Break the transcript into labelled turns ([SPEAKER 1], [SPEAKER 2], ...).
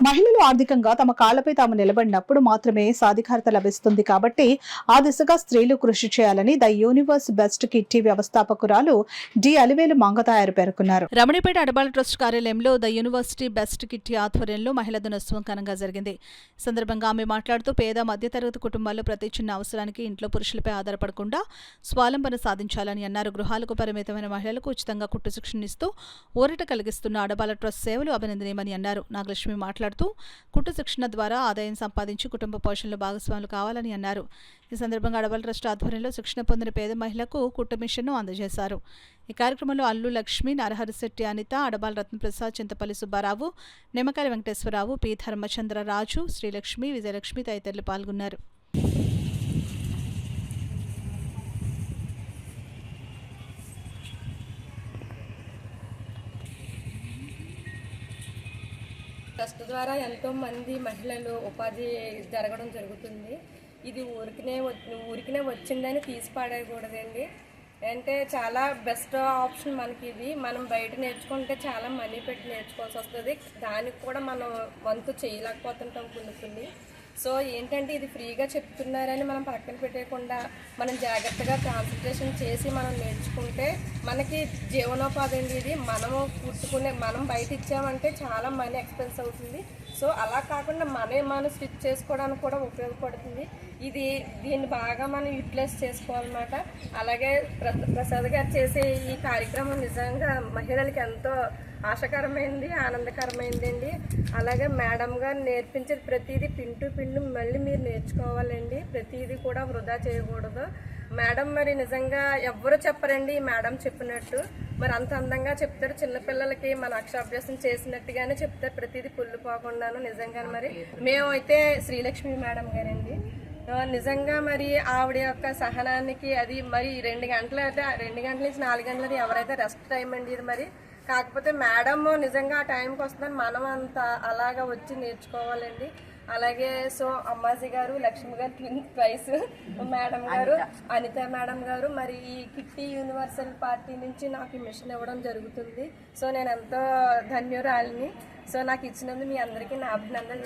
[SPEAKER 1] మహిళలు ఆర్థికంగా తమ కాళ్లపై తాము నిలబడినప్పుడు మాత్రమే సాధికారత లభిస్తుంది కాబట్టి ఆ దిశగా స్త్రీలు కృషి చేయాలని ద యూనివర్స్ బెస్ట్ కిట్టి వ్యవస్థాపకురాలు డి అలివేలు మంగతాయారు పేర్కొన్నారు. రమణిపేట అడబాల ట్రస్ట్ కార్యాలయంలో ద యూనివర్సిటీ బెస్ట్ కిట్టి ఆధ్వర్యంలో మహిళా దినోత్సవం ఘనంగా జరిగింది. సందర్భంగా ఆమె మాట్లాడుతూ పేద మధ్యతరగతి కుటుంబాల్లో ప్రతి చిన్న అవసరానికి ఇంట్లో పురుషులపై ఆధారపడకుండా స్వాలంబన సాధించాలని అన్నారు. గృహాలకు పరిమితమైన మహిళలకు ఉచితంగా కుట్టు శిక్షణ ఇస్తూ ఊరట కలిగిస్తున్న అడబాల ట్రస్ట్ సేవలు అభినందనీయమని అన్నారు. నాగలక్ష్మి మాట్లాడుతూ కుట్టు శిక్షణ ద్వారా ఆదాయం సంపాదించి కుటుంబ పోషణలో భాగస్వాములు కావాలని అన్నారు. ఈ సందర్భంగా అడబాల ట్రస్ట్ ఆధ్వర్యంలో శిక్షణ పొందిన పేద మహిళలకు కుట్టు మిషన్ను అందజేశారు. ఈ కార్యక్రమంలో అల్లు లక్ష్మి, నరహరిశెట్టి అనిత, అడబాల రత్నప్రసాద్, చింతపల్లి సుబ్బారావు, నిమ్మకాయల వెంకటేశ్వరరావు, పి ధర్మచంద్రరాజు, శ్రీలక్ష్మి, విజయలక్ష్మి తదితరులు పాల్గొన్నారు.
[SPEAKER 2] ట్రస్ట్ ద్వారా ఎంతోమంది మహిళలు ఉపాధి జరగడం జరుగుతుంది. ఇది ఊరికినే వచ్చిందని తీసి పాడేయకూడదండి. అంటే చాలా బెస్ట్ ఆప్షన్ మనకి ఇది. మనం బయట నేర్చుకుంటే చాలా మనీ పెట్టి నేర్చుకోవాల్సి వస్తుంది. దానికి కూడా మనం వంతు చేయలేకపోతుంటాం కొన్ని. సో ఏంటంటే ఇది ఫ్రీగా చెప్తున్నారని మనం పక్కన పెట్టేయకుండా మనం జాగ్రత్తగా కాన్సన్ట్రేషన్ చేసి మనం నేర్చుకుంటే మనకి జీవనోపాధి అండి. ఇది మనం బయట ఇచ్చామంటే చాలా మనీ ఎక్స్పెన్స్ అవుతుంది. సో అలా కాకుండా మనం స్టిచ్ చేసుకోవడానికి కూడా ఉపయోగపడుతుంది. దీన్ని బాగా మనం యూటిలైజ్ చేసుకోవాలన్నమాట. అలాగే ప్రసాద్ గారు చేసే ఈ కార్యక్రమం నిజంగా మహిళలకి ఎంతో ఆశకరమైంది, ఆనందకరమైందండి. అలాగే మేడం గారు నేర్పించేది ప్రతిదీ పిన్ టు పిన్ మళ్ళీ మీరు నేర్చుకోవాలండి. ప్రతిదీ కూడా వృధా చేయకూడదు. మేడం మరి నిజంగా ఎవ్వరు చెప్పరండి మేడం చెప్పినట్టు. మరి అంత అందంగా చెప్తారు. చిన్నపిల్లలకి మన అక్షరాభ్యాసం చేసినట్టుగానే చెప్తారు. ప్రతిదీ పుల్లిపోకుండాను. నిజంగా మరి మేమైతే శ్రీలక్ష్మి మేడం గారండి. నిజంగా మరి ఆవిడ యొక్క సహనానికి అది మరి 2 గంటల నుంచి 4 గంటలది ఎవరైతే రెస్ట్ టైం అండి ఇది. మరి కాకపోతే మేడం నిజంగా ఆ టైంకి వస్తుందని మనం అంత అలాగా వచ్చి నేర్చుకోవాలండి. అలాగే సో అమ్మాజీ గారు, లక్ష్మి గారు ట్వైస్, మేడం గారు, అనిత మేడం గారు మరి ఈ కిట్టి యూనివర్సల్ పార్టీ నుంచి నాకు మిషన్ ఇవ్వడం జరుగుతుంది. సో నేను ఎంతో ధన్యురాలిని. సో నాకు ఇచ్చినందుకు మీ అందరికీ నా అభినందనలు.